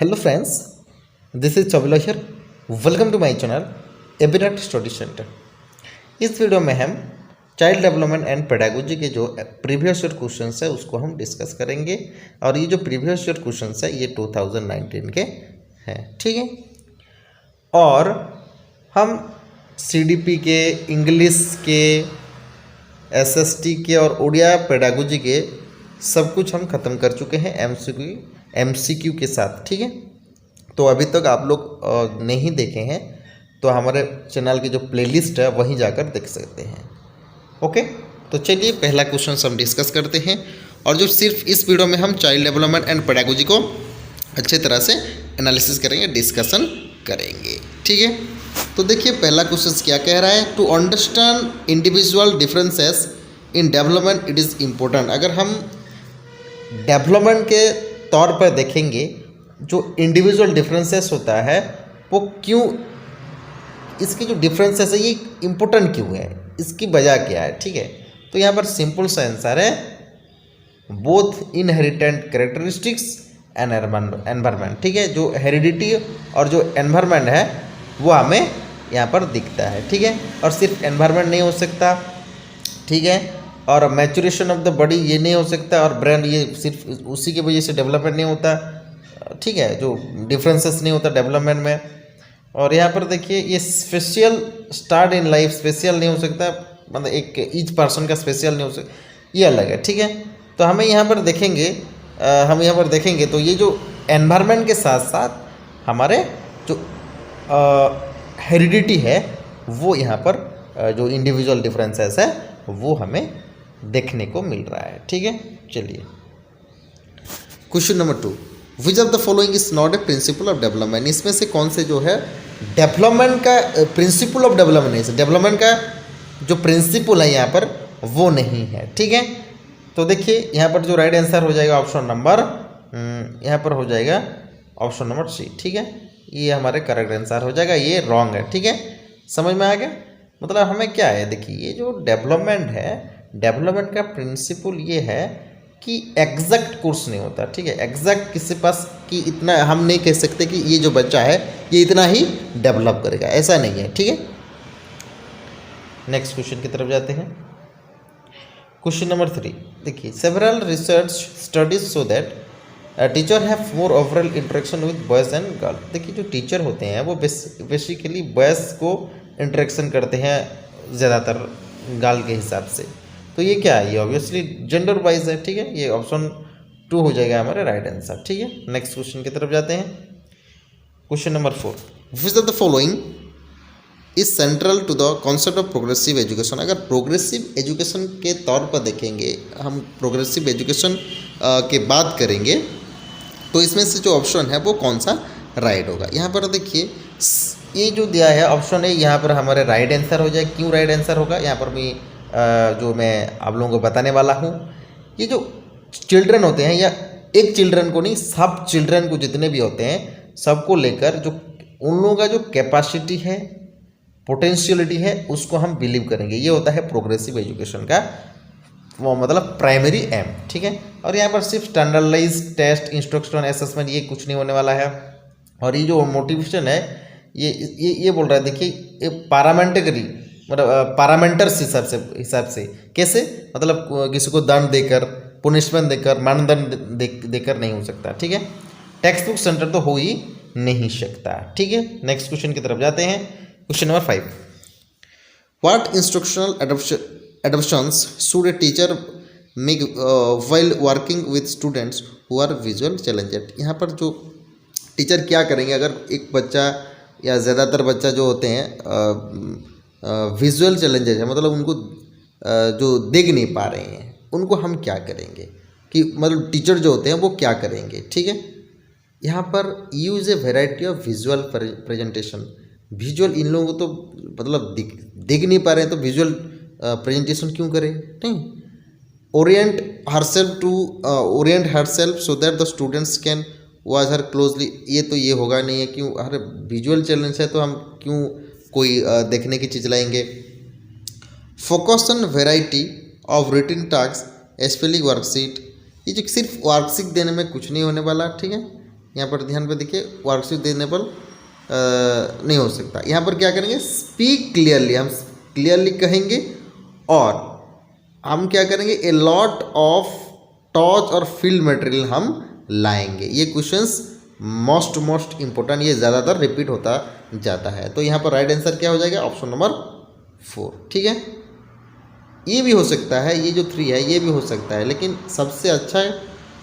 Hello friends, this is Chabila here. Welcome to my channel एबिरट study centre. इस video में हम child development and pedagogy के जो प्रीवियस ईयर क्वेश्चंस है उसको हम डिस्कस करेंगे। और ये जो प्रीवियस ईयर क्वेश्चंस है ये 2019 के हैं, ठीक है। और हम सीडीपी के, इंग्लिश के, एसएसटी के और ओडिया पेडागोजी के सब कुछ हम ख़त्म कर चुके हैं एमसीक्यू के साथ, ठीक है। तो अभी तक आप लोग नहीं देखे हैं तो हमारे चैनल की जो प्लेलिस्ट है वहीं जाकर देख सकते हैं, ओके। तो चलिए पहला क्वेश्चन हम डिस्कस करते हैं। और जो सिर्फ इस वीडियो में हम चाइल्ड डेवलपमेंट एंड पेडागोजी को अच्छे तरह से एनालिसिस करेंगे, डिस्कशन करेंगे, ठीक है। तो देखिए पहला क्वेश्चन क्या कह रहा है, to understand individual differences in development it is important. अगर हम डेवलपमेंट के तौर पर देखेंगे जो इंडिविजुअल डिफरेंसेस होता है वो क्यों, इसकी जो डिफरेंसेस है ये इम्पोर्टेंट क्यों है, इसकी वजह क्या है, ठीक है। तो यहाँ पर सिंपल सा आंसर है, both inherent characteristics and environment, ठीक है। जो हेरिडिटी और जो एनवायरनमेंट है वो हमें यहाँ पर दिखता है, ठीक है। और सिर्फ एनवायरनमेंट नहीं हो सकता, ठीक है। और मैचुरेशन ऑफ द बॉडी ये नहीं हो सकता, और ब्रेन ये सिर्फ उसी की वजह से डेवलपमेंट नहीं होता, ठीक है। जो डिफरेंसेस नहीं होता डेवलपमेंट में। और यहाँ पर देखिए ये special start in life special नहीं हो सकता, मतलब एक ईच पर्सन का स्पेशल नहीं हो सकता, ये अलग है, ठीक है। तो हमें यहाँ पर देखेंगे तो ये जो एनवायरनमेंट के साथ साथ हमारे जो हेरिडिटी है वो यहाँ पर जो इंडिविजुअल डिफरेंसेस है वो हमें देखने को मिल रहा है, ठीक है। चलिए question number 2, which of the following is not a principle of development. इसमें से कौन से जो है डेवलपमेंट का प्रिंसिपल ऑफ डेवलपमेंट नहीं, डेवलपमेंट का जो प्रिंसिपल है यहाँ पर वो नहीं है, ठीक है। तो देखिए यहाँ पर जो राइट आंसर हो जाएगा ऑप्शन नंबर यहाँ पर हो जाएगा ऑप्शन नंबर सी, ठीक है। ये हमारे करेक्ट आंसर हो जाएगा, ये रॉन्ग है, ठीक है। समझ में आ गया, मतलब हमें क्या है, देखिए ये जो डेवलपमेंट है, डेवलपमेंट का प्रिंसिपल ये है कि एग्जैक्ट कोर्स नहीं होता, ठीक है। एग्जैक्ट किसी पास कि इतना हम नहीं कह सकते कि ये जो बच्चा है ये इतना ही डेवलप करेगा, ऐसा नहीं है, ठीक है। नेक्स्ट क्वेश्चन की तरफ जाते हैं। क्वेश्चन नंबर 3 देखिए, several research studies so that teacher have more overall interaction with boys and girl. देखिए जो टीचर होते हैं वो बेसिकली बॉयज़ को इंटरेक्शन करते हैं ज़्यादातर गर्ल के हिसाब से। तो ये क्या है, ये ऑब्वियसली जेंडर वाइज है, ठीक है। ये ऑप्शन 2 हो जाएगा हमारा राइट आंसर, ठीक है। नेक्स्ट क्वेश्चन की तरफ जाते हैं। Question number 4, which of the following is central to the concept of progressive education. अगर प्रोग्रेसिव एजुकेशन के तौर पर देखेंगे, हम प्रोग्रेसिव एजुकेशन के बात करेंगे तो इसमें से जो ऑप्शन है वो कौन सा राइट होगा। यहाँ पर देखिए ये जो दिया है ऑप्शन है, यहाँ पर हमारे राइट आंसर हो जाए। क्यों राइट आंसर होगा, यहाँ पर मैं आप लोगों को बताने वाला हूँ। ये जो चिल्ड्रन होते हैं, या एक चिल्ड्रन को नहीं, सब चिल्ड्रन को जितने भी होते हैं सबको लेकर जो उन लोगों का जो कैपेसिटी है, पोटेंशियलिटी है, उसको हम बिलीव करेंगे। ये होता है प्रोग्रेसिव एजुकेशन का वो मतलब प्राइमरी एम, ठीक है। और यहाँ पर सिर्फ स्टैंडर्डाइज टेस्ट, इंस्ट्रक्शन, असेसमेंट ये कुछ नहीं होने वाला है। और ये जो मोटिवेशन है ये बोल रहा है, देखिए ये पारामेंटरी मतलब पारामेंटर्स हिसाब से कैसे, मतलब किसी को दंड देकर, पुनिशमेंट देकर, मानदंड देकर नहीं हो सकता, ठीक है। टेक्स्ट बुक सेंटर तो हो ही नहीं सकता, ठीक है। नेक्स्ट क्वेश्चन की तरफ जाते हैं। Question number 5, what instructional adoptions should a teacher make while working with students who are visual challenged। यहाँ पर जो टीचर क्या करेंगे, अगर एक बच्चा या ज़्यादातर बच्चा जो होते हैं विजुअल चैलेंजेस है, मतलब उनको जो देख नहीं पा रहे हैं, उनको हम क्या करेंगे, कि मतलब टीचर जो होते हैं वो क्या करेंगे, ठीक है। यहाँ पर use a variety of visual presentation. Visual इन लोगों को तो मतलब देख नहीं पा रहे हैं तो विजुअल प्रेजेंटेशन क्यों करें, नहीं। Orient herself so that the students can watch her closely. ये तो ये होगा नहीं है, क्यों, हर विजुअल चैलेंज है तो हम क्यों कोई देखने की चीज़ लाएंगे। Focus on variety of written task spelling worksheet. ये जो सिर्फ वर्कशीट देने में कुछ नहीं होने वाला, ठीक है। यहाँ पर ध्यान पे देखिए, वर्कशीट देने पर नहीं हो सकता। यहाँ पर क्या करेंगे, स्पीक क्लियरली, हम क्लियरली कहेंगे और हम क्या करेंगे, ए लॉट ऑफ टॉर्च और फील्ड मटेरियल हम लाएंगे। ये क्वेश्चंस मोस्ट इंपॉर्टेंट, ये ज़्यादातर रिपीट होता जाता है। तो यहाँ पर राइट आंसर क्या हो जाएगा, ऑप्शन नंबर 4। ठीक है, ये भी हो सकता है, ये जो 3 है ये भी हो सकता है, लेकिन सबसे अच्छा है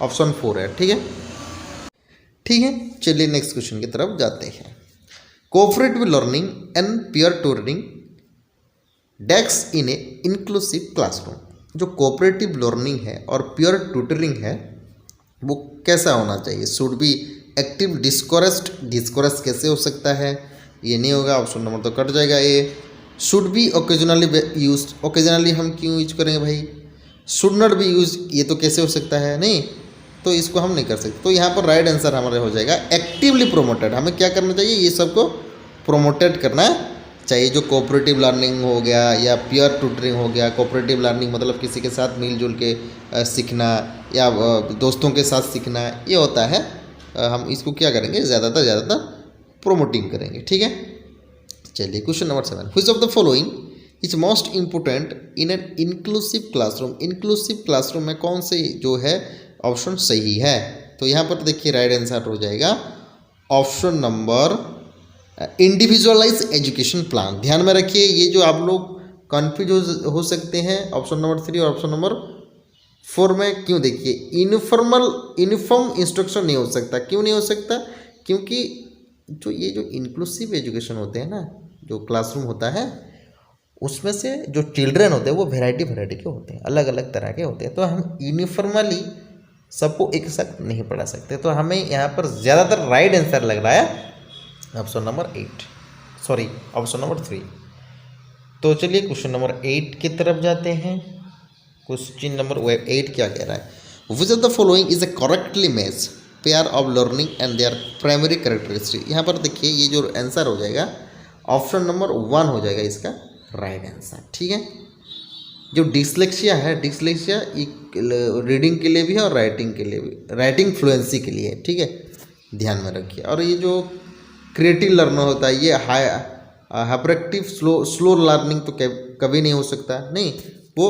ऑप्शन 4 है। ठीक है, ठीक है, चलिए नेक्स्ट क्वेश्चन की तरफ जाते हैं। Cooperative learning and peer tutoring desks in a inclusive classroom. जो कोऑपरेटिव लर्निंग है और पीयर ट्यूटरिंग है वो कैसा होना चाहिए, should be active discoursed, discourse कैसे हो सकता है, ये नहीं होगा, ऑप्शन नंबर तो कट जाएगा। ये should be occasionally use, occasionally हम क्यों यूज करेंगे भाई, शुड नॉट बी यूज, ये तो कैसे हो सकता है, नहीं, तो इसको हम नहीं कर सकते। तो यहाँ पर राइट आंसर हमारे हो जाएगा एक्टिवली प्रोमोटेड। हमें क्या करना चाहिए, ये सबको प्रोमोटेड करना चाहिए। जो कोऑपरेटिव लर्निंग हो गया या पीयर ट्यूटरिंग हो गया, कोऑपरेटिव लर्निंग मतलब किसी के साथ मिलजुल के सीखना या दोस्तों के साथ सीखना, ये होता है। हम इसको क्या करेंगे, ज़्यादातर प्रोमोटिंग करेंगे। ठीक है, चलिए question number 7, which of the following is most important in an inclusive classroom. Inclusive classroom में कौन से जो है ऑप्शन सही है, तो यहाँ पर देखिए राइट आंसर हो जाएगा option number individualise education plan. ध्यान में रखिए, ये जो आप लोग कन्फ्यूज हो सकते हैं ऑप्शन नंबर 3 और ऑप्शन नंबर 4 में, क्यों, देखिए यूनिफॉर्म इंस्ट्रक्शन नहीं हो सकता। क्यों नहीं हो सकता, क्योंकि जो ये जो इंक्लूसिव एजुकेशन होते हैं ना, जो क्लासरूम होता है उसमें से जो चिल्ड्रन होते हैं वो वैरायटी के होते हैं, अलग अलग तरह के होते हैं। तो हम यूनिफॉर्मली सबको एक साथ नहीं पढ़ा सकते। तो हमें यहाँ पर ज़्यादातर राइट आंसर लग रहा है option number 8, sorry option number 3। तो चलिए क्वेश्चन नंबर 8 की तरफ जाते हैं। क्वेश्चन नंबर 8 क्या कह रहा है, which of the following is a correctly match pair of learning and there primary characteristic. यहाँ पर देखिए ये जो आंसर हो जाएगा ऑप्शन नंबर 1 हो जाएगा इसका राइट आंसर। ठीक है, जो डिसलेक्सिया है, डिसलेक्सिया रीडिंग के लिए भी है और राइटिंग के लिए भी, राइटिंग फ्लुएंसी के लिए है। ठीक है, ध्यान में रखिए। और ये जो क्रिएटिव लर्नर होता है, ये हाइपरएक्टिव स्लो लर्निंग तो कभी नहीं हो सकता, नहीं, वो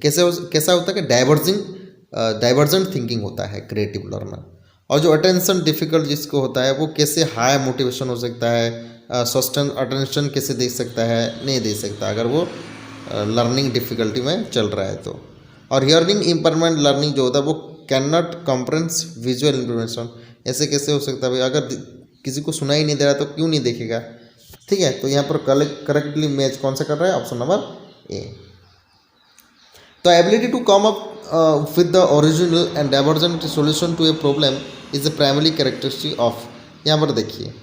कैसा होता है कि डाइवर्जेंट थिंकिंग होता है क्रिएटिव लर्नर। और जो अटेंशन डिफिकल्ट जिसको होता है वो कैसे हाई मोटिवेशन हो सकता है, सस्टेन अटेंशन कैसे दे सकता है, नहीं दे सकता अगर वो लर्निंग डिफिकल्टी में चल रहा है तो। और हियरिंग इम्पेयरमेंट लर्निंग जो होता है वो कैन नॉट कॉम्प्रेंस विजुअल इन्फॉर्मेशन, ऐसे कैसे हो सकता है भाई, अगर किसी को सुनाई नहीं दे रहा तो क्यों नहीं देखेगा। ठीक है, तो यहाँ पर करेक्टली मैच कौन सा कर रहा है, ऑप्शन नंबर ए। तो ability to come up with the original and divergent solution to a problem is the primary characteristic of. यहाँ पर देखिए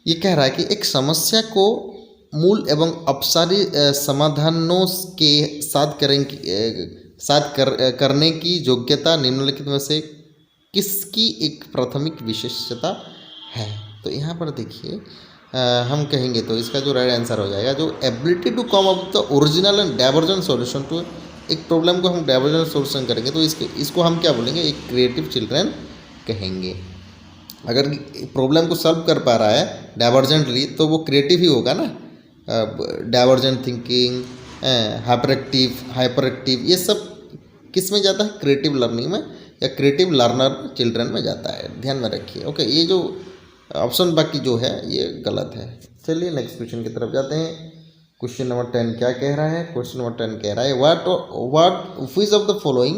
ये कह रहा है कि एक समस्या को मूल एवं अपसारी समाधानों के साथ करने की योग्यता निम्नलिखित में से किसकी एक प्राथमिक विशेषता है। तो यहाँ पर देखिए हम कहेंगे तो इसका जो राइट आंसर हो जाएगा, जो ability to come up the original and divergent solution to एक प्रॉब्लम को हम डाइवर्जेंट सॉल्यूशन करेंगे तो इसको हम क्या बोलेंगे, एक क्रिएटिव चिल्ड्रन कहेंगे। अगर प्रॉब्लम को सॉल्व कर पा रहा है डाइवर्जेंटली तो वो क्रिएटिव ही होगा ना। डाइवर्जेंट थिंकिंग, हाइपर एक्टिव, ये सब किस में जाता है, क्रिएटिव लर्निंग में या क्रिएटिव लर्नर चिल्ड्रन में जाता है। ध्यान में रखिए। ओके, ये जो ऑप्शन बाकी जो है ये गलत है। चलिए नेक्स्ट क्वेश्चन की तरफ जाते हैं। क्वेश्चन नंबर 10 क्या कह रहा है, क्वेश्चन नंबर 10 कह रहा है which of the following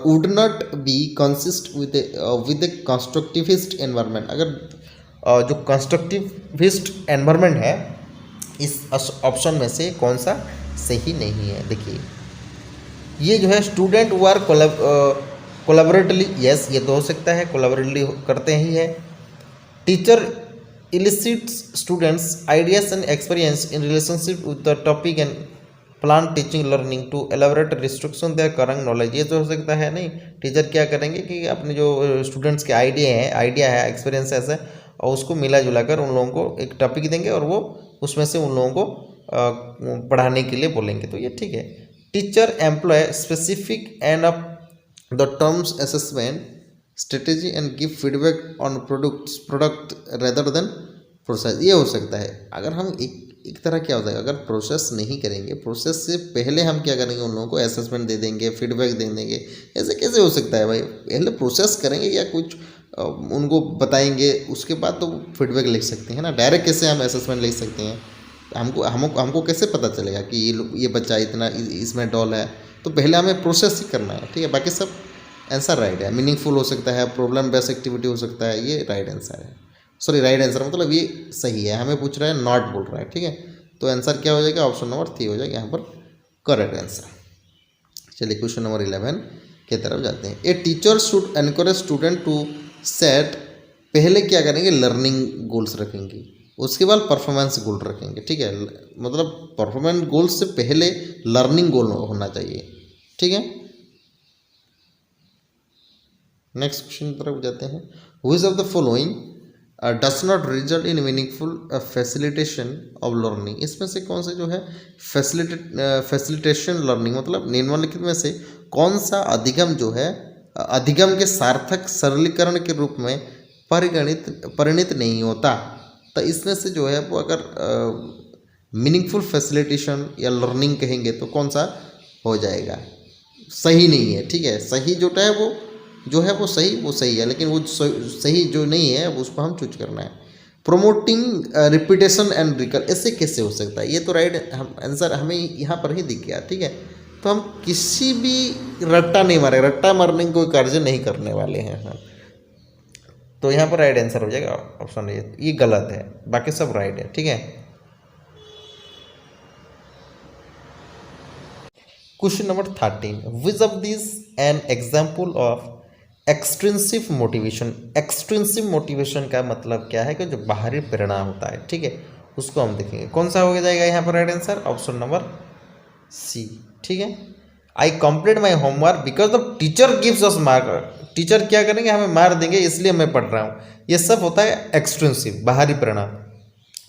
would not be consist with A constructivist environment. अगर जो कंस्ट्रक्टिविस्ट एनवायरनमेंट है इस ऑप्शन में से कौन सा सही नहीं है। देखिए ये जो है स्टूडेंट वर्क कोलैबोरेटिवली, यस ये तो हो सकता है, कोलैबोरेटिवली करते ही है। Teacher elicits students ideas and experience in relationship with the topic and plan teaching learning to elaborate restriction their current knowledge। ये तो हो सकता है नहीं, टीचर क्या करेंगे कि अपने जो स्टूडेंट्स के आइडिया है एक्सपीरियंस है और उसको मिला जुला कर उन लोगों को एक टॉपिक देंगे और वो उसमें से उन लोगों को पढ़ाने के लिए बोलेंगे, तो ये ठीक है। Teacher employ specific and the terms assessment strategy and give feedback on product rather than process. ये हो सकता है अगर हम एक तरह क्या होता है, अगर प्रोसेस नहीं करेंगे, प्रोसेस से पहले हम क्या करेंगे, उन लोगों को असेसमेंट दे देंगे, फीडबैक दे देंगे, ऐसे कैसे हो सकता है भाई? पहले प्रोसेस करेंगे या कुछ उनको बताएंगे, उसके बाद तो फीडबैक लिख सकते हैं ना। डायरेक्ट कैसे हम असेसमेंट लिख सकते हैं? हमको कैसे पता चलेगा कि ये बच्चा इतना इसमें डॉल है? तो पहले हमें प्रोसेस ही करना है, ठीक है। बाकी सब आंसर राइट है। मीनिंगफुल हो सकता है, प्रॉब्लम बेस्ड एक्टिविटी हो सकता है, ये राइट आंसर है। सॉरी, राइट आंसर मतलब ये सही है। हमें पूछ रहा है, नॉट बोल रहा है, ठीक है। तो आंसर क्या हो जाएगा? ऑप्शन नंबर 3 हो जाएगा यहाँ पर करेक्ट आंसर। चलिए क्वेश्चन नंबर 11 की तरफ जाते हैं। A teacher should encourage student to set, पहले क्या करेंगे? लर्निंग गोल्स रखेंगे, उसके बाद परफॉर्मेंस गोल रखेंगे, ठीक है। मतलब परफॉर्मेंस गोल से पहले लर्निंग गोल होना चाहिए, ठीक है। नेक्स्ट क्वेश्चन की तरफ जाते हैं। Which of the following does not result in meaningful facilitation of learning? इसमें से कौन सा जो है फैसिलिटेशन लर्निंग, मतलब निम्नलिखित में से कौन सा अधिगम जो है अधिगम के सार्थक सरलीकरण के रूप में परिणित नहीं होता? तो इसमें से जो है वो अगर मीनिंगफुल फैसिलिटेशन या लर्निंग कहेंगे तो कौन सा हो जाएगा? सही नहीं है, ठीक है। सही जो है वो सही है, लेकिन वो सही जो नहीं है उसको हम चूज करना है। प्रोमोटिंग रिपीटेशन एंड रिकल, ऐसे कैसे हो सकता है? ये तो राइट आंसर हमें यहाँ पर ही दिख गया, ठीक है। तो हम किसी भी रट्टा नहीं मारे, रट्टा मारने की कोई कार्य नहीं करने वाले हैं हम। तो यहाँ पर राइट आंसर हो जाएगा ऑप्शन ये गलत है, बाकी सब राइट है, ठीक है। Question number 13, which of this an example of extrinsic motivation? Extrinsic motivation का मतलब क्या है? कि जो बाहरी प्रेरणा होता है, ठीक है, उसको हम देखेंगे। कौन सा हो जाएगा यहाँ पर right answer? Option number C, ठीक है। I complete my homework because the teacher gives us mark. Teacher क्या करेंगे? हमें मार देंगे, इसलिए मैं पढ़ रहा हूँ। ये सब होता है एक्सट्रिंसिक, बाहरी प्रेरणा।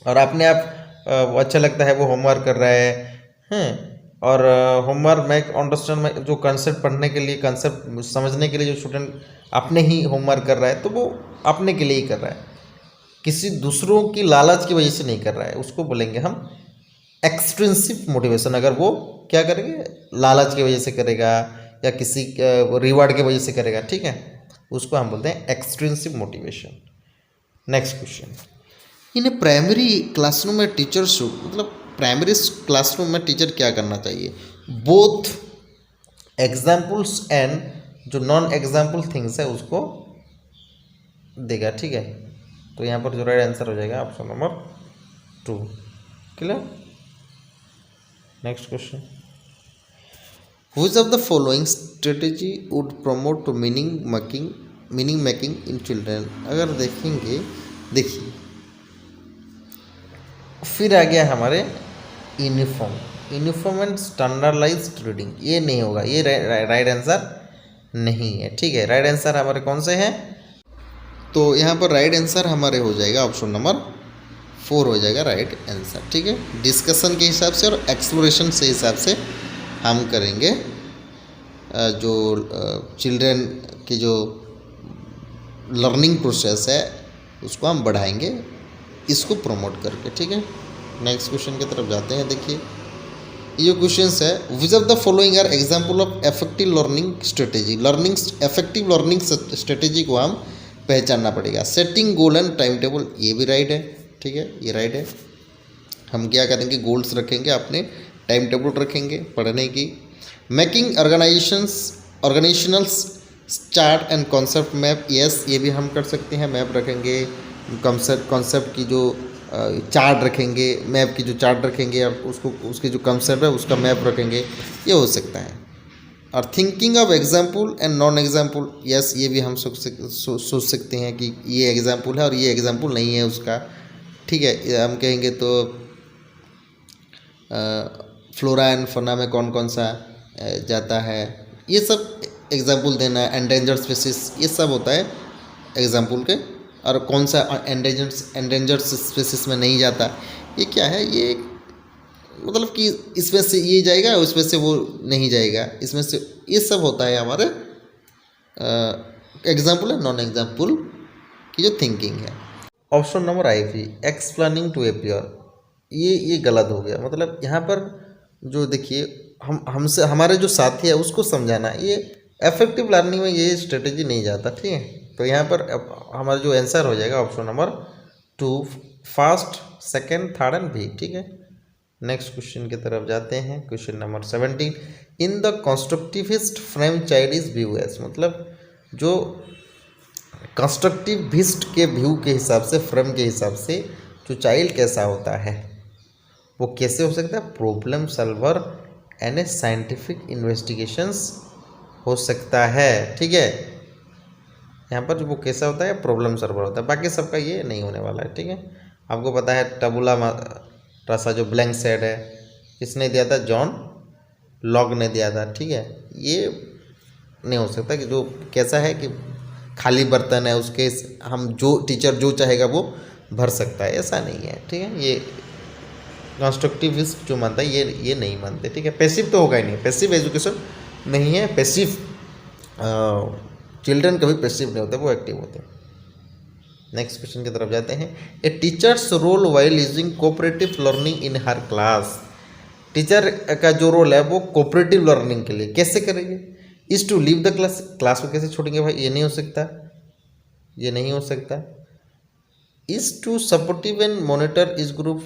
और अपने आप अच्छा लगता है वो होमवर्क कर रहा है, और होमवर्क मेक अंडरस्टैंड में जो कंसेप्ट पढ़ने के लिए, कंसेप्ट समझने के लिए जो स्टूडेंट अपने ही होमवर्क कर रहा है, तो वो अपने के लिए ही कर रहा है, किसी दूसरों की लालच की वजह से नहीं कर रहा है। उसको बोलेंगे हम एक्सट्रिंसिक मोटिवेशन। अगर वो क्या करेंगे? लालच की वजह से करेगा या किसी रिवार्ड की वजह से करेगा, ठीक है, उसको हम बोलते हैं extrinsic motivation. Next question, in primary classroom में टीचर शुड, मतलब प्राइमरी क्लासरूम में टीचर क्या करना चाहिए? बोथ एग्जाम्पल्स एंड जो नॉन एग्जाम्पल थिंग्स है उसको देगा, ठीक है। तो यहाँ पर जो राइट आंसर हो जाएगा option number 2, clear. Next question, which of the following strategy would promote to meaning making in children? अगर देखेंगे, देखिए फिर आ गया हमारे यूनिफॉर्म एंड स्टैंडर्डाइज्ड रीडिंग। ये नहीं होगा, ये राइट आंसर नहीं है, ठीक है। राइट आंसर हमारे कौन से हैं? तो यहाँ पर राइट आंसर हमारे हो जाएगा ऑप्शन नंबर 4 हो जाएगा राइट आंसर, ठीक है। डिस्कशन के हिसाब से और एक्सप्लोरेशन से हिसाब से हम करेंगे जो चिल्ड्रन की जो लर्निंग प्रोसेस है उसको हम बढ़ाएंगे, इसको प्रमोट करके, ठीक है। नेक्स्ट क्वेश्चन की तरफ जाते हैं। देखिए ये जो क्वेश्चन है, which of the following are example of effective learning strategy? Effective learning strategy को हम पहचानना पड़ेगा। Setting goal and time table, ये भी राइट है, ठीक है, ये राइट है। हम क्या करेंगे? गोल्स रखेंगे, अपने टाइम टेबल रखेंगे पढ़ने की। Making organisational chart and concept map, yes, ये भी हम कर सकते हैं। मैप रखेंगे, कॉन्सेप्ट की जो चार्ट रखेंगे, मैप की जो चार्ट रखेंगे, और उसके जो कंसेप्ट है उसका मैप रखेंगे, ये हो सकता है। और thinking of example and non example, yes, ये भी हम सोच सकते हैं कि ये एग्जाम्पल है और ये एग्जाम्पल नहीं है उसका, ठीक है। हम कहेंगे तो फ्लोरा एंड फौना में कौन कौन सा जाता है, ये सब एग्जाम्पल देना। एंडेंजर्ड स्पीसीज, ये सब होता है एग्जाम्पल के। और कौन सा एंडेंजर्ड स्पीसीज में नहीं जाता, ये क्या है? ये मतलब कि इसमें से ये जाएगा, उसमें से वो नहीं जाएगा, इसमें से ये सब होता है हमारे एग्जाम्पल है नॉन एग्जाम्पल की जो थिंकिंग है। ऑप्शन नंबर आई भी एक्सप्लेनिंग टू अपियर, ये गलत हो गया। मतलब यहाँ पर जो देखिए हमसे हमारे जो साथी है उसको समझाना, ये इफेक्टिव लर्निंग में ये स्ट्रेटेजी नहीं जाता। ठीक है, तो यहाँ पर हमारा जो आंसर हो जाएगा option number 2, first, second, third and B. ठीक है, नेक्स्ट क्वेश्चन की तरफ जाते हैं। Question number 17, in the constructivist frame child is view as, मतलब जो कंस्ट्रक्टिविस्ट के व्यू के हिसाब से, फ्रेम के हिसाब से जो चाइल्ड कैसा होता है वो कैसे हो सकता है, problem solver and A scientific investigations हो सकता है। ठीक है, यहाँ पर वो कैसा होता है, प्रॉब्लम सॉल्वर होता है, बाकी सबका ये नहीं होने वाला है। ठीक है, आपको पता है टबुला रासा जो ब्लैंक सेट है किसने दिया था, जॉन लॉग ने दिया था। ठीक है, ये नहीं हो सकता कि जो कैसा है कि खाली बर्तन है उसके हम जो टीचर जो चाहेगा वो भर सकता है, ऐसा नहीं है। ठीक है, ये कंस्ट्रक्टिविस्ट जो मानता है ये नहीं मानते। ठीक है, पैसिव तो होगा ही नहीं, पैसिव एजुकेशन नहीं है, पैसिव चिल्ड्रन कभी पैसिव नहीं होते, वो एक्टिव होते हैं। नेक्स्ट क्वेश्चन की तरफ जाते हैं। A teacher's role while using cooperative learning in her class, teacher का जो रोल है वो कोऑपरेटिव लर्निंग के लिए कैसे करेंगे, is to leave the class, class को कैसे छोड़ेंगे भाई, ये नहीं हो सकता, ये नहीं हो सकता। Is to supportive and monitor this group,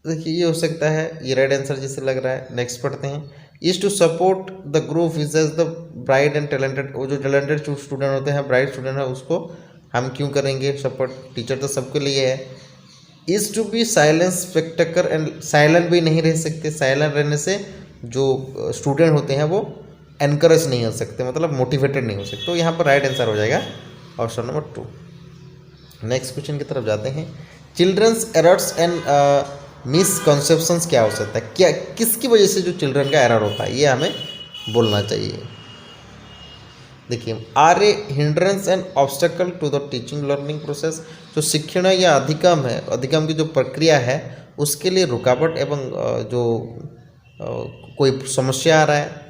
देखिए ये हो सकता है, ये राइट आंसर जैसे लग रहा है। नेक्स्ट पढ़ते हैं। Is to support the group is as the bright and talented, वो जो टैलेंटेड स्टूडेंट होते हैं, ब्राइट स्टूडेंट है, उसको हम क्यों करेंगे सपोर्ट, टीचर तो सबके लिए है। Is to be silence spectator and, silent भी नहीं रह सकते, साइलेंट रहने से जो स्टूडेंट होते हैं वो एनकरेज नहीं हो सकते, मतलब मोटिवेटेड नहीं हो सकते। तो यहाँ पर राइट आंसर हो जाएगा ऑप्शन नंबर 2। नेक्स्ट क्वेश्चन की तरफ जाते हैं। चिल्ड्रंस एरर्स एंड मिसकॉन्सेप्शंस क्या हो सकता है, क्या किसकी वजह से जो चिल्ड्रन का एरर होता है, ये हमें बोलना चाहिए। देखिए, are a hindrance and obstacle to the teaching learning process, जो शिक्षण या अधिगम है, अधिगम की जो प्रक्रिया है उसके लिए रुकावट एवं जो कोई समस्या आ रहा है,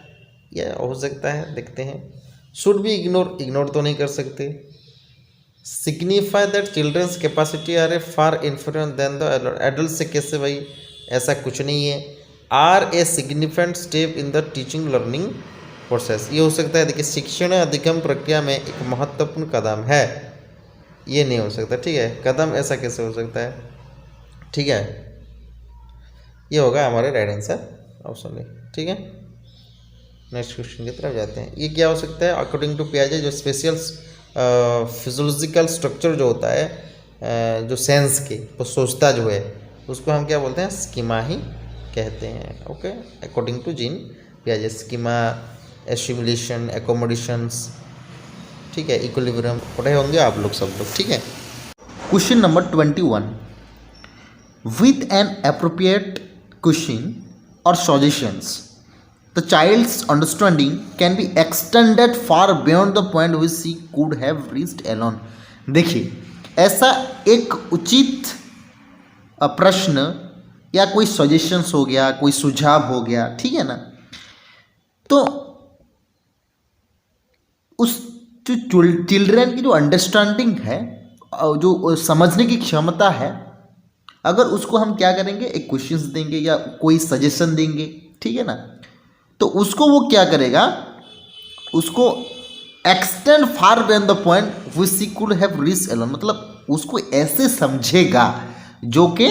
यह हो सकता है। देखते हैं। शुड बी इग्नोर, इग्नोर तो नहीं कर सकते। Signify that children's capacity are a far inferior than the adult, से कैसे भाई, ऐसा कुछ नहीं है। Are a significant step in the teaching learning process, ये हो सकता है। देखिए, शिक्षण अधिगम प्रक्रिया में एक महत्वपूर्ण कदम है, ये नहीं हो सकता। ठीक है, कदम ऐसा कैसे हो सकता है। ठीक है, ये होगा हमारे राइट आंसर ऑप्शन ए। ठीक है, नेक्स्ट क्वेश्चन की तरफ जाते हैं। ये क्या हो सकता है, अकॉर्डिंग टू पियाजे जो स्पेशल फिजियोलॉजिकल स्ट्रक्चर जो होता है जो सेंस के, वो सोचता जो है उसको हम क्या बोलते हैं, स्कीमा ही कहते हैं। ओके, अकॉर्डिंग टू जीन पियाजे, स्कीमा, एसिमुलेशन, एकोमोडेशंस, ठीक है, इक्विलिब्रियम पढ़े होंगे आप लोग सब लोग। ठीक है, question number 21, with an appropriate question और suggestions the child's understanding can be extended far beyond the point which she could have reached alone। देखिए, ऐसा एक उचित प्रश्न या कोई सजेशंस हो गया, कोई सुझाव हो गया, ठीक है ना, तो उस जो चिल्ड्रन की जो अंडरस्टैंडिंग है, जो समझने की क्षमता है, अगर उसको हम क्या करेंगे, एक क्वेश्चंस देंगे या कोई सजेशन देंगे, ठीक है ना, तो उसको वो क्या करेगा, उसको extend far beyond the point which she could have reached alone, मतलब उसको ऐसे समझेगा जो कि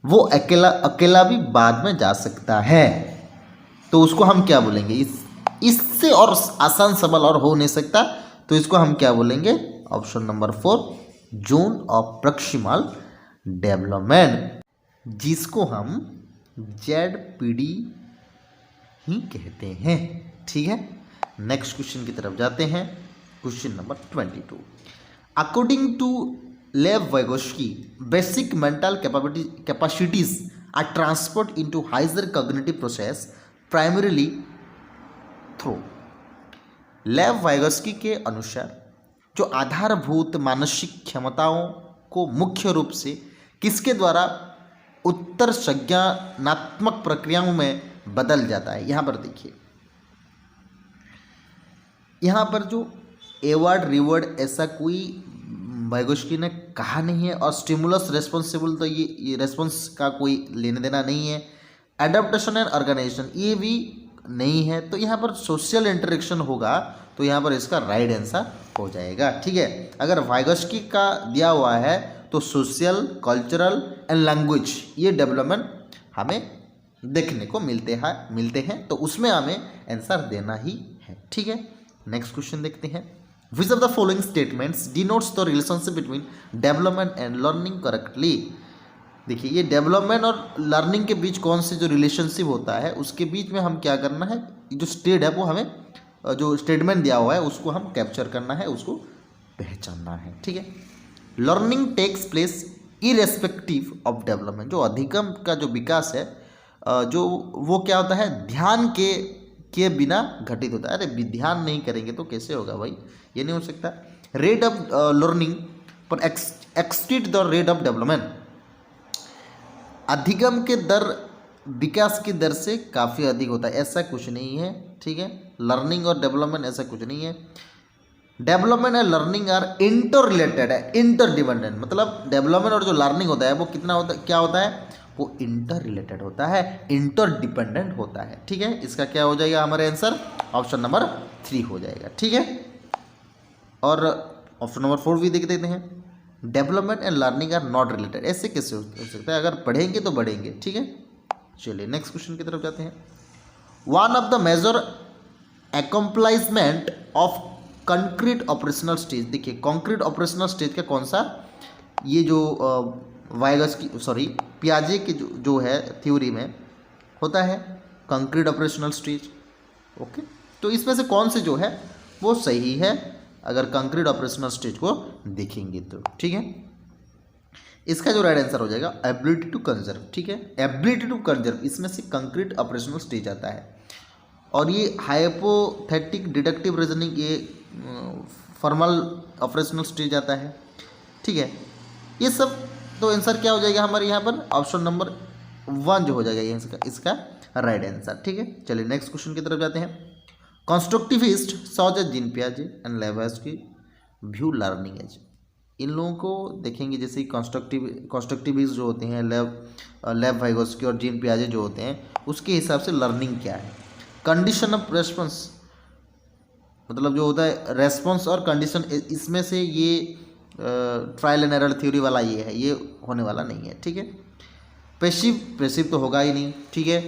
वो अकेला भी बाद में जा सकता है। तो उसको हम क्या बोलेंगे, इससे और आसान सवाल और हो नहीं सकता, तो इसको हम क्या बोलेंगे, option number 4, zone of proximal development, जिसको हम ZPD ही कहते हैं। ठीक है, नेक्स्ट क्वेश्चन की तरफ जाते हैं। Question number 22, according to Lev Vygotsky basic mental capacities are transferred into higher cognitive process primarily through. Lev Vygotsky के अनुसार जो आधारभूत मानसिक क्षमताओं को मुख्य रूप से किसके द्वारा उत्तर संज्ञानात्मक प्रक्रियाओं में बदल जाता है। यहाँ पर देखिए, यहाँ पर जो एवर्ड रिवर्ड ऐसा कोई वाइगोस्की ने कहा नहीं है, और स्टिमुलस रेस्पॉन्सिबल तो ये रेस्पॉन्स का कोई लेने देना नहीं है। एडाप्टेशन एंड ऑर्गेनाइजेशन ये भी नहीं है। तो यहाँ पर सोशल इंटरेक्शन होगा, तो यहाँ पर इसका राइट आंसर हो जाएगा। ठीक है, अगर वाइगोस्की का दिया हुआ है तो सोशल, कल्चरल एंड लैंग्वेज ये डेवलपमेंट हमें देखने को मिलते हैं, तो उसमें हमें आंसर देना ही है। ठीक है, नेक्स्ट क्वेश्चन देखते हैं। विच of the following statements denotes the relationship between development and learning correctly. देखिए, ये डेवलपमेंट और लर्निंग के बीच कौन से जो रिलेशनशिप होता है उसके बीच में हम क्या करना है, जो स्टेट है वो हमें जो स्टेटमेंट दिया हुआ है उसको हम कैप्चर करना है, उसको पहचानना है। ठीक है, learning takes place irrespective of development. जो अधिगम का जो विकास है जो वो क्या होता है, ध्यान के बिना घटित होता है। अरे ध्यान नहीं करेंगे तो कैसे होगा भाई, ये नहीं हो सकता। रेट ऑफ लर्निंग पर एक्ससीड द रेट ऑफ डेवलपमेंट। अधिगम के दर विकास की दर से काफ़ी अधिक होता है, ऐसा कुछ नहीं है। ठीक है, लर्निंग और डेवलपमेंट ऐसा कुछ नहीं है। Development and learning are interrelated है, इंटर डिपेंडेंट। मतलब डेवलपमेंट और जो लर्निंग होता है वो कितना होता है, क्या होता है, वो इंटर रिलेटेड होता है, इंटर डिपेंडेंट होता है। ठीक है, इसका क्या हो जाएगा, हमारे आंसर ऑप्शन नंबर 3 हो जाएगा। ठीक है, और ऑप्शन नंबर 4 भी देख देते हैं। Development and learning are not related, ऐसे कैसे हो सकता है, अगर पढ़ेंगे तो बढ़ेंगे। ठीक है, चलिए नेक्स्ट क्वेश्चन की तरफ जाते हैं। One of the major accomplishment of concrete operational stage. देखिए, कंक्रीट ऑपरेशनल स्टेज का कौन सा, ये जो पियाजे की जो है थ्योरी में होता है कंक्रीट ऑपरेशनल स्टेज। ओके, तो इसमें से कौन से जो है वो सही है अगर कंक्रीट ऑपरेशनल स्टेज को देखेंगे तो। ठीक है, इसका जो राइट आंसर हो जाएगा एबिलिटी टू कंजर्व। ठीक है, एबिलिटी टू कंजर्व इसमें से कंक्रीट ऑपरेशनल स्टेज आता है, और ये हाइपोथेटिक डिडक्टिव रीजनिंग ये फॉर्मल ऑपरेशनल स्टेज आता है। ठीक है, ये सब तो आंसर क्या हो जाएगा हमारे यहाँ पर ऑप्शन नंबर 1 जो हो जाएगा ये इसका राइट आंसर। ठीक है, चलिए नेक्स्ट क्वेश्चन की तरफ जाते हैं। कंस्ट्रक्टिविस्ट सॉ द जीन पियाजे and Levinsky view learning as. इन लोगों को देखेंगे, जैसे कंस्ट्रक्टिविस्ट जो होते हैं लेव वाइगोस्की और जीन पियाजे जो होते हैं, उसके हिसाब से लर्निंग क्या है, कंडीशन ऑफ रेस्पॉन्स, मतलब जो होता है रेस्पॉन्स और कंडीशन, इसमें से ये ट्रायल एंड एरर थ्योरी वाला ये है, ये होने वाला नहीं है। ठीक है, पैसिव तो होगा ही नहीं। ठीक है,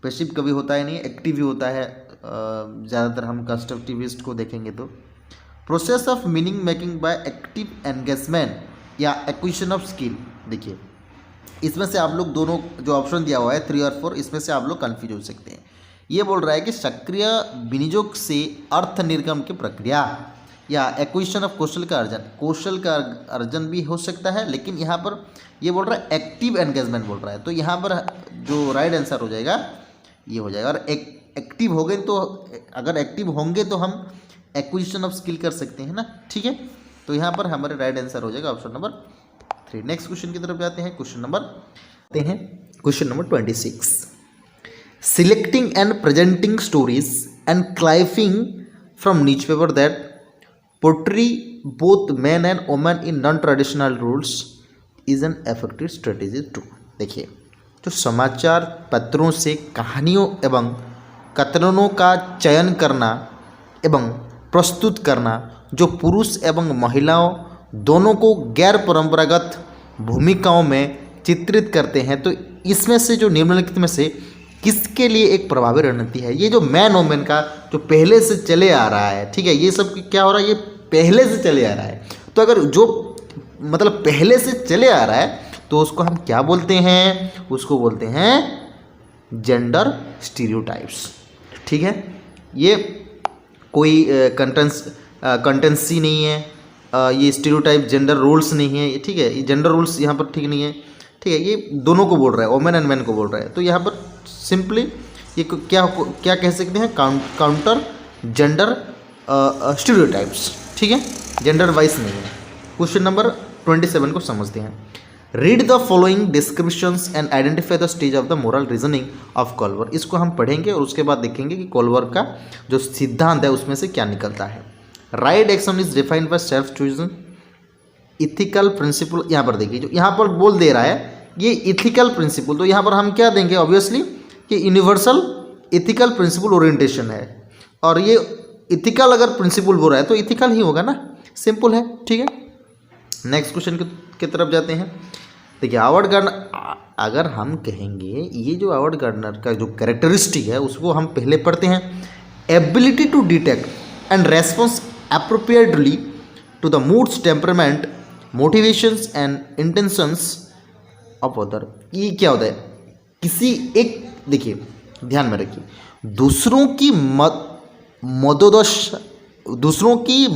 पैसिव कभी होता ही नहीं, एक्टिव ही होता है। ज़्यादातर हम कंस्ट्रक्टिविस्ट को देखेंगे तो process of meaning making by active engagement या एक्विजिशन ऑफ स्किल। देखिए, इसमें से आप लोग दोनों जो ऑप्शन दिया हुआ है 3 और 4, इसमें से आप लोग कन्फ्यूज हो सकते हैं। ये बोल रहा है कि सक्रिय विनियोग से अर्थ निर्गम की प्रक्रिया या एक्विजिशन ऑफ कौशल का अर्जन भी हो सकता है, लेकिन यहाँ पर ये बोल रहा है एक्टिव एंगेजमेंट बोल रहा है। तो यहाँ पर जो राइट आंसर हो जाएगा ये हो जाएगा। और एक्टिव हो गए तो, अगर एक्टिव होंगे तो हम एक्विजिशन ऑफ स्किल कर सकते हैं ना। ठीक है, तो यहाँ पर हमारे राइट आंसर हो जाएगा ऑप्शन नंबर 3। नेक्स्ट क्वेश्चन की तरफ जाते हैं। Question number 26। Selecting and presenting stories and clipping from newspaper that portray both men and women in non traditional roles is an effective strategy to. देखिए, जो समाचार पत्रों से कहानियों एवं कथनों का चयन करना एवं प्रस्तुत करना जो पुरुष एवं महिलाओं दोनों को गैर परंपरागत भूमिकाओं में चित्रित करते हैं, तो इसमें से जो निम्नलिखित में से किसके लिए एक प्रभावी रणनीति है। ये जो मैन वुमेन का जो पहले से चले आ रहा है, ठीक है, ये सब क्या हो रहा है, ये पहले से चले आ रहा है। तो अगर जो मतलब पहले से चले आ रहा है तो उसको हम क्या बोलते हैं, उसको बोलते हैं जेंडर स्टीरियोटाइप्स। ठीक है, ये कोई कंटेंसी नहीं है, ये स्टीरियोटाइप जेंडर रोल्स नहीं है। ठीक है, ये जेंडर रोल्स यहाँ पर ठीक नहीं है। ठीक है, ये दोनों को बोल रहा है, वुमेन एंड मैन को बोल रहा है। तो यहाँ पर सिंपली ये क्या कह सकते हैं, काउंटर जेंडर स्टीरियोटाइप्स। ठीक है, जेंडर वाइज नहीं है। क्वेश्चन नंबर 27 को समझते हैं। Read the following descriptions and identify the stage of the moral reasoning of कॉल्वर। इसको हम पढ़ेंगे और उसके बाद देखेंगे कि कॉल्वर का जो सिद्धांत है उसमें से क्या निकलता है। Right action is defined by self chosen ethical principle. यहाँ पर देखिए जो यहाँ पर बोल दे रहा है ये इथिकल प्रिंसिपल, तो यहाँ पर हम क्या देंगे ऑब्वियसली कि यूनिवर्सल इथिकल प्रिंसिपल ओरिएंटेशन है, और ये इथिकल अगर प्रिंसिपल बोल रहा है तो इथिकल ही होगा ना, सिंपल है। ठीक है, नेक्स्ट क्वेश्चन की तरफ जाते हैं। देखिए हावर्ड गार्डनर, अगर हम कहेंगे ये जो हावर्ड गार्डनर का जो कैरेक्टरिस्टिक है उसको हम पहले पढ़ते हैं। Ability to detect and response appropriately to the moods, temperament, motivations and intentions of other. ये क्या होता है, किसी एक, देखिए ध्यान में रखिए, दूसरों की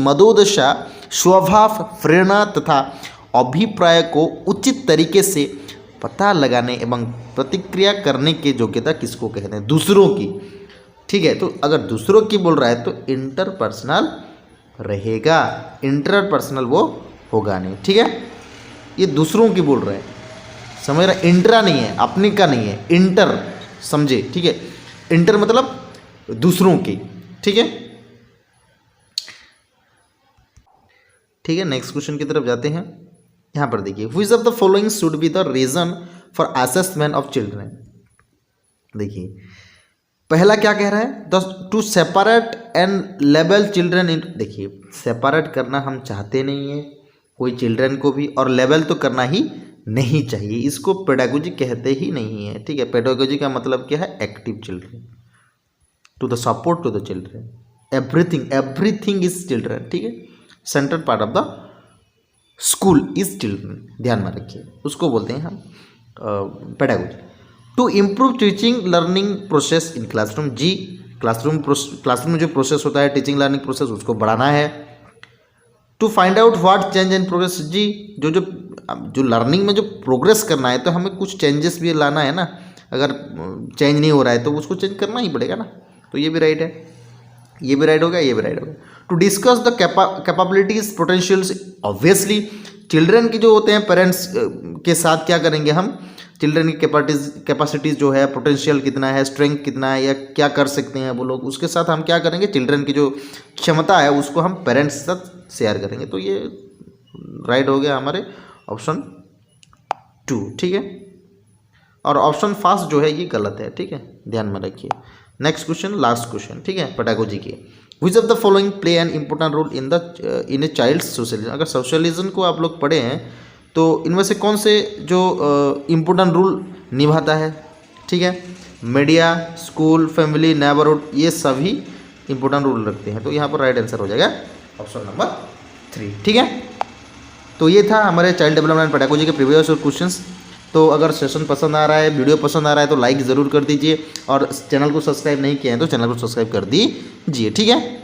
मदोदशा, स्वभाव, प्रेरणा तथा अभिप्राय को उचित तरीके से पता लगाने एवं प्रतिक्रिया करने की योग्यता किसको कहते हैं, दूसरों की। ठीक है, तो अगर दूसरों की बोल रहा है तो इंटरपर्सनल रहेगा, इंटरपर्सनल वो होगा नहीं। ठीक है, ये दूसरों की बोल रहा है, समझ रहा है, इंट्रा नहीं है, अपने का नहीं है, इंटर, समझे। ठीक है, इंटर मतलब दूसरों की। ठीक है, ठीक है, नेक्स्ट क्वेश्चन की तरफ जाते हैं। यहाँ पर देखिए, which of the following should be the reason for assessment of children. देखिए पहला क्या कह रहा है, to separate and label children in. देखिए सेपरेट करना हम चाहते नहीं है कोई चिल्ड्रन को भी, और लेवल तो करना ही नहीं चाहिए, इसको पेडागोजी कहते ही नहीं है। ठीक है, पेडागोजी का मतलब क्या है, active children, to the support to the children, everything is children. ठीक है, central part of the school is children, ध्यान में रखिए, उसको बोलते हैं हम pedagogy. To improve teaching learning process in classroom. जी, क्लासरूम में जो प्रोसेस होता है टीचिंग लर्निंग प्रोसेस, उसको बढ़ाना है। To find out what change and progress. जी, जो लर्निंग में जो प्रोग्रेस करना है तो हमें कुछ चेंजेस भी लाना है ना, अगर चेंज नहीं हो रहा है तो उसको चेंज करना ही पड़ेगा ना, तो ये भी राइट है, ये भी राइट हो गया, ये भी राइट हो गया। To discuss the capabilities potentials. Obviously children की जो होते हैं पेरेंट्स के साथ क्या करेंगे हम, चिल्ड्रन की कैपेसिटीज़ जो है, पोटेंशियल कितना है, स्ट्रेंथ कितना है, या क्या कर सकते हैं वो लोग, उसके साथ हम क्या करेंगे, चिल्ड्रन की जो क्षमता है उसको हम पेरेंट्स के साथ शेयर करेंगे। तो ये राइट हो गया हमारे ऑप्शन 2। ठीक है, और ऑप्शन फर्स्ट जो है ये गलत है। ठीक है, ध्यान में रखिए। Next question, last question. ठीक है, पेडागोजी के, which of the following play an important role in a child's socialism. अगर सोशलिज्म को आप लोग पढ़े हैं तो इनमें से कौन से जो इम्पोर्टेंट रोल निभाता है। ठीक है, मीडिया, स्कूल, फैमिली, नेबरहुड, ये सभी इंपॉर्टेंट रोल रखते हैं। तो यहाँ पर राइट आंसर हो जाएगा ऑप्शन नंबर 3। ठीक है, तो ये था हमारे चाइल्ड डेवलपमेंट पेडागोजी के प्रीवियस और क्वेश्चंस। तो अगर सेशन पसंद आ रहा है, वीडियो पसंद आ रहा है तो लाइक ज़रूर कर दीजिए, और चैनल को सब्सक्राइब नहीं किया है तो चैनल को सब्सक्राइब कर दीजिए। ठीक है।